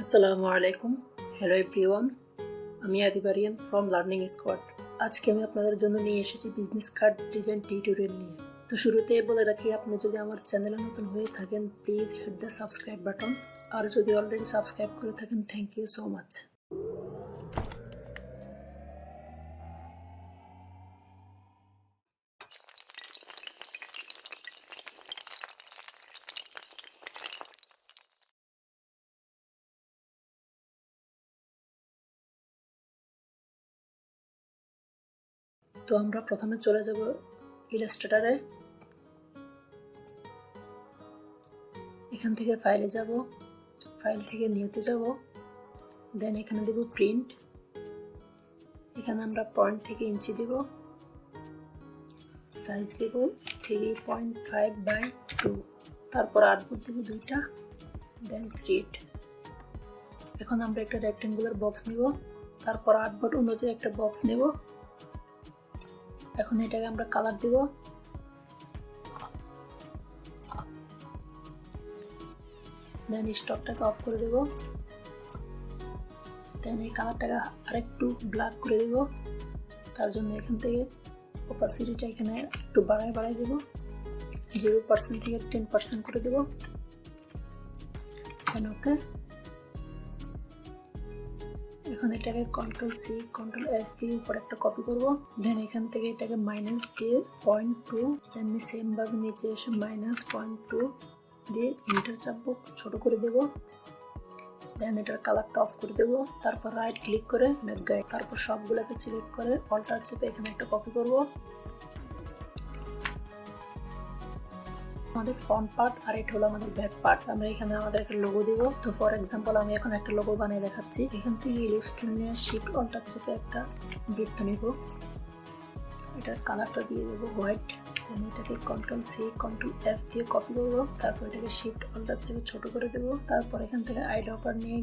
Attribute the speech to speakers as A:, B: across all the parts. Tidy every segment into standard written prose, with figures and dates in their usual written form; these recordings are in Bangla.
A: আসসালামু আলাইকুম। হ্যালো এভরিওয়ান, আমি Adib Ariyan from learning squad. আজকে আমি আপনাদের জন্য নিয়ে এসেছি বিজনেস কার্ড ডিজাইন টিউটোরিয়াল নিয়ে। তো শুরুতে বলে রাখি, আপনি যদি আমার চ্যানেলে নতুন হয়ে থাকেন please hit the subscribe button, আর যদি অলরেডি সাবস্ক্রাইব করে থাকেন থ্যাংক ইউ সো মাচ। তো আমরা প্রথমে চলে যাব ইলাস্ট্রেটরে। এখান থেকে ফাইলে যাব, ফাইল থেকে নিউতে যাব, দেন এখানে দেব প্রিন্ট। এখানে আমরা পয়েন্ট থেকে ইঞ্চি দেব, সাইজ দেব 3.5/2, তারপর আউটপুট দেব 2টা, দেন ক্রিয়েট। এখন আমরা একটা রেক্টেঙ্গুলার বক্স নিব, তারপর আউটপুট অনুযায়ী একটা বক্স নেব। এখন এটাকে আমরা কালার দেব, দেন স্টকটাকে অফ করে দেব, দেন এই কালারটাকে আরেকটু ব্ল্যাক করে দেব। তার জন্য এখান থেকে অপাসিটিটা এখানে একটু বাড়ায় দেব, 0% থেকে 10% করে দেব, দেন ওকে। এখন এটাকে Ctrl+C Ctrl+F দিয়ে উপরে একটা কপি করব, দেন এখান থেকে এটাকে মাইনাস দিয়ে 0.2, দেন সেম ভাবে নিচে এসে -0.2 দিয়ে এন্টার চাপবো, ছোট করে দেব, দেন এটার কালারটা অফ করে দেব। তারপর রাইট ক্লিক করে মেক গাইড, তারপর সবগুলোকে সিলেক্ট করে অল্টার চেপে এখানে একটা কপি করব। আমাদের ফ্রন্ট পার্ট আর এটা হলো আমাদের ব্যাক পার্ট। আমরা এখানে আমাদের একটা লোগো দিব। তো ফর এক্সাম্পল আমি এখন একটা লোগো বানিয়ে দেখাচ্ছি। এখান থেকে ইলিপস টুল নিয়ে শিফট অল্টার চেপে একটা বৃত্ত নিব, এটার কালারটা দিয়ে দেবো হোয়াইট, দেন এটাকে Ctrl+C Ctrl+F দিয়ে কপি করব, তারপর এটাকে শিফট অল্টার চেপে ছোট করে দেব। তারপর এখান থেকে আইড্রপার নিয়ে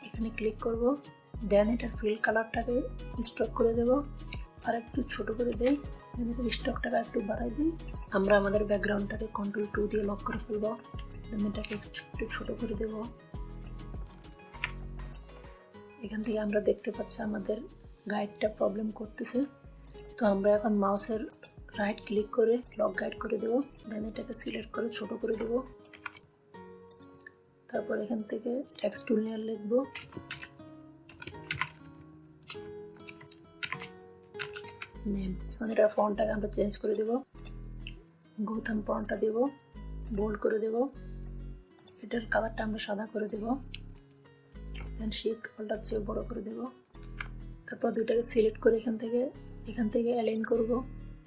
A: এখানে ক্লিক করব, দেন এটার ফিল কালারটাকে স্টক করে দেব, আর একটু ছোট করে দেই, দেন এটার স্টকটাকে একটু বাড়াই দিই। আমরা আমাদের ব্যাকগ্রাউন্ডটাকে Ctrl+2 দিয়ে লক করে ফেলব, দেন এটাকে একটু ছোট করে দেব। এখান থেকে আমরা দেখতে পাচ্ছি আমাদের গাইডটা প্রবলেম করতেছে। তো আমরা এখন মাউসের রাইট ক্লিক করে লক গাইড করে দেব, দেন এটাকে সিলেক্ট করে ছোট করে দেব। তারপর এখান থেকে টেক্সট টুল নিয়ে লিখব, নেম। এখন এটা ফন্টটাকে আমরা চেঞ্জ করে দেব, গৌতম ফন্টটা দেব, বোল্ড করে দেব, এটার কালারটা আমরা সাদা করে দেব, দেন শিফট অল্টার চেপে বড় করে দেব। তারপর দুইটাকে সিলেক্ট করে এখান থেকে অ্যালাইন করব,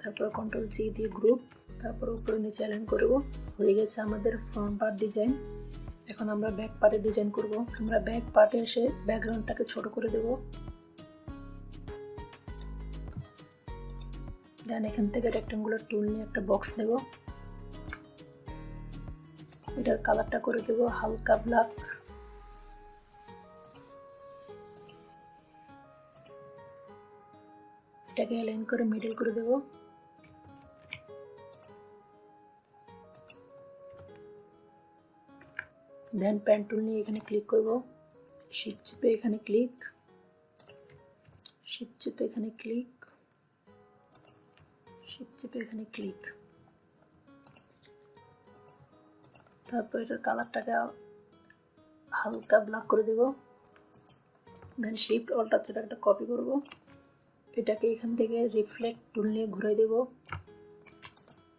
A: তারপর Ctrl+C দিয়ে গ্রুপ, তারপর উপরে নিচে অ্যালাইন করব। হয়ে গেছে আমাদের ফ্রন্ট পার্ট ডিজাইন। এখন আমরা ব্যাক পার্টে ডিজাইন করব। আমরা ব্যাক পার্টে এসে ব্যাকগ্রাউন্ডটাকে ছোট করে দেব, দেন এখান থেকে রেক্টেঙ্গুলার টুল নিয়ে একটা বক্স নেব, এটার কালারটা করে দেব হালকা ব্ল্যাক, এটাকে অ্যালাইন করে মিডল করে দেব। দেন পেন টুল নিয়ে এখানে ক্লিক করব, শিফট চেপে এখানে ক্লিক, শিফট চেপে এখানে ক্লিক, শিফট চেপে এখানে ক্লিক। তারপর এটার কালারটাকে হালকা ব্ল্যাক করে দেব, দেন শিফট অল্টার চেপে একটা কপি করব, এটাকে এখান থেকে রিফ্লেক্ট টুল নিয়ে ঘুরাই দেব।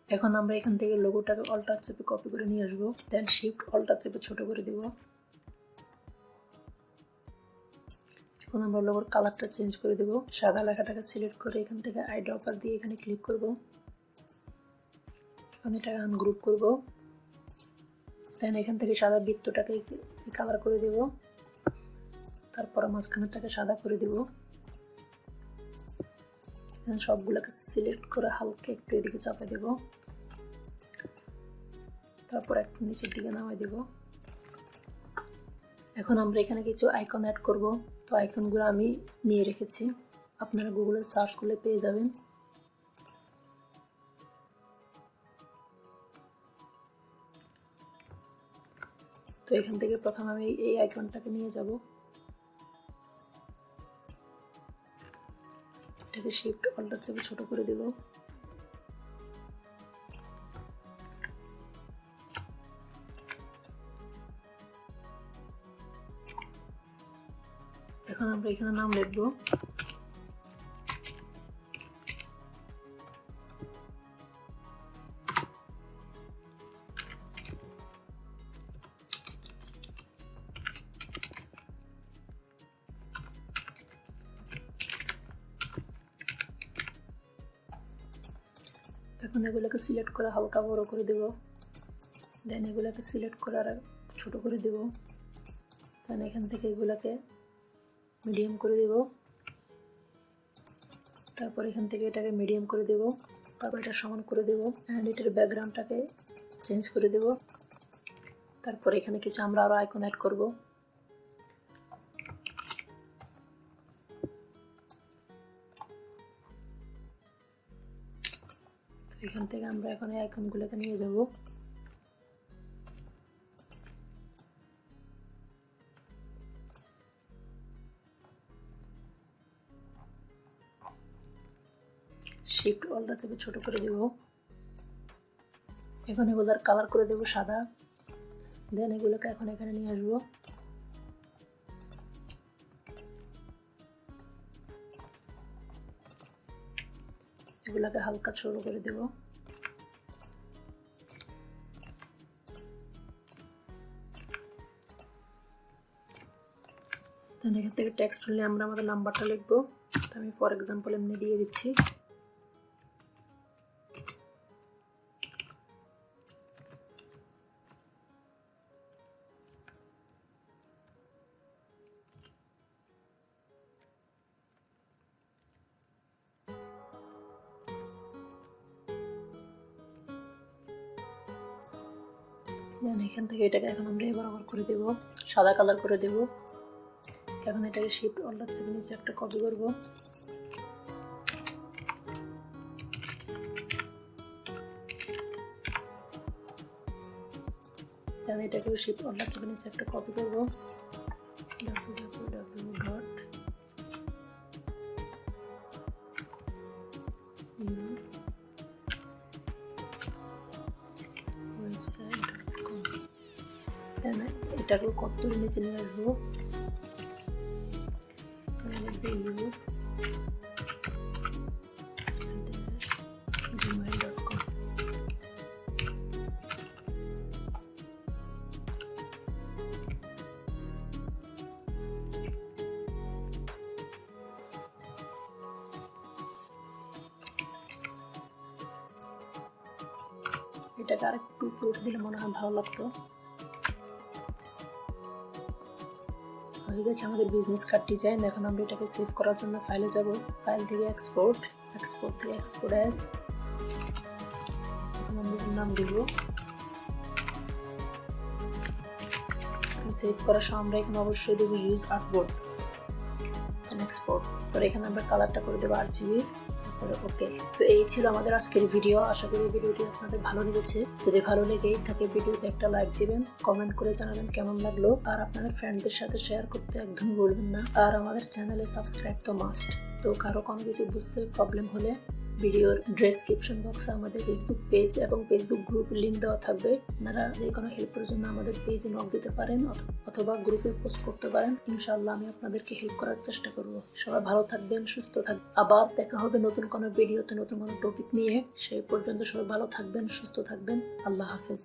A: এখন আমরা এখান থেকে লোগোটাকে অল্টার চেপে কপি করে নিয়ে আসবো, দেন শিফট অল্টার চেপে ছোট করে দেব। এখন আমরা লোগোর কালারটা চেঞ্জ করে দেব, সাদা লেখাটাকে সিলেক্ট করে এখান থেকে আইড্রপার দিয়ে এখানে ক্লিক করব, এখন এটাকে আনগ্রুপ করব, দেন এখান থেকে সাদা বৃত্তটাকে কালার করে দেব, তারপর মাঝখানেরটাকে সাদা করে দেব। সবগুলোকে সিলেক্ট করে হালকা একটু এদিকে চাপে দেব, তারপর একটু নিচের দিকে নামাই দেব। এখন আমরা এখানে কিছু আইকন অ্যাড করব। তো আইকনগুলো আমি নিয়ে রেখেছি, আপনারা গুগলে সার্চ করলে পেয়ে যাবেন। তো এখান থেকে প্রথম আমি এই আইকনটাকে নিয়ে যাব, এটাকে শিফট অল্টার চেপে ছোট করে দেব। এখন আমরা এখানে নাম লিখব। এখন এগুলোকে সিলেক্ট করে হালকা বড় করে দেব, দেন এগুলোকে সিলেক্ট করে আর ছোট করে দেব, দেন এখান থেকে এগুলোকে মিডিয়াম করে দেব, তারপর এখান থেকে এটাকে মিডিয়াম করে দেব, তারপর এটা সমান করে দেব, অ্যান্ড এটার ব্যাকগ্রাউন্ডটাকে চেঞ্জ করে দেব। তারপর এখানে কিছু আমরা আরো আইকন অ্যাড করব। এখান থেকে আমরা এখন এই আইকনগুলোকে নিয়ে যাব। শিফট অল্টার চেপে ছোট করে দেব। এখন এগুলোর কালার করে দেব সাদা, দেন এগুলোকে এখন এখানে নিয়ে আসবো। এগুলোকে হালকা ছোট করে দেব। দেন এখান থেকে টেক্সট হলে আমরা আমাদের নাম্বারটা লিখবো। আমি ফর এক্সাম্পল এমনি দিয়ে দিচ্ছি। এখান থেকে এটাকে এখন আমরা বরাবর করে দেব, সাদা কালার করে দেব। এখন এটাকে শিফট অল্টার চেপে নিচে একটা কপি করব, দেন এটাকে শিফট অল্টার চেপে নিচে একটা কপি করব, এটাকে কত নিচে নিয়ে আসবো, gmail.com। এটাকে আরেকটু পুরো দিলে মনে হয় ভালো লাগতো। হয়ে গেছে আমাদের বিজনেস কার্ড ডিজাইন। এখন আমরা এটাকে সেভ করার জন্য ফাইলে যাব, ফাইল থেকে এক্সপোর্ট থেকে এক্সপোর্ট অ্যাজ, নাম দিব। সেভ করার সময় আমরা এখানে অবশ্যই দেবো ইউজ আর্টবোর্ড, এক্সপোর্ট। তো এখানে আমরা কালারটা করে দেবো RGB, তারপরে ওকে। তো এই ছিল আমাদের আজকের ভিডিও। আশা করি ভিডিওটি আপনাদের ভালো লেগেছে। যদি ভালো লেগে থাকে ভিডিওতে একটা লাইক দিবেন, কমেন্ট করে জানাবেন কেমন লাগলো, আর আপনাদের ফ্রেন্ডদের সাথে শেয়ার করতে একদমই ভুলবেন না। আর আমাদের চ্যানেলে সাবস্ক্রাইব তো মাস্ট। তো কারো কোনো কিছু বুঝতে প্রবলেম হলে ভিডিওর ডেসক্রিপশন বক্সে আমাদের ফেসবুক পেজ এবং ফেসবুক গ্রুপের লিঙ্ক দেওয়া থাকবে। আপনারা যে কোনো হেল্পের জন্য আমাদের পেজে নক দিতে পারেন অথবা গ্রুপে পোস্ট করতে পারেন। ইনশাআল্লাহ আমি আপনাদেরকে হেল্প করার চেষ্টা করব। সবাই ভালো থাকবেন, সুস্থ থাকবেন। আবার দেখা হবে নতুন কোনো ভিডিওতে, নতুন কোনো টপিক নিয়ে। সেই পর্যন্ত সবাই ভালো থাকবেন, সুস্থ থাকবেন। আল্লাহ হাফেজ।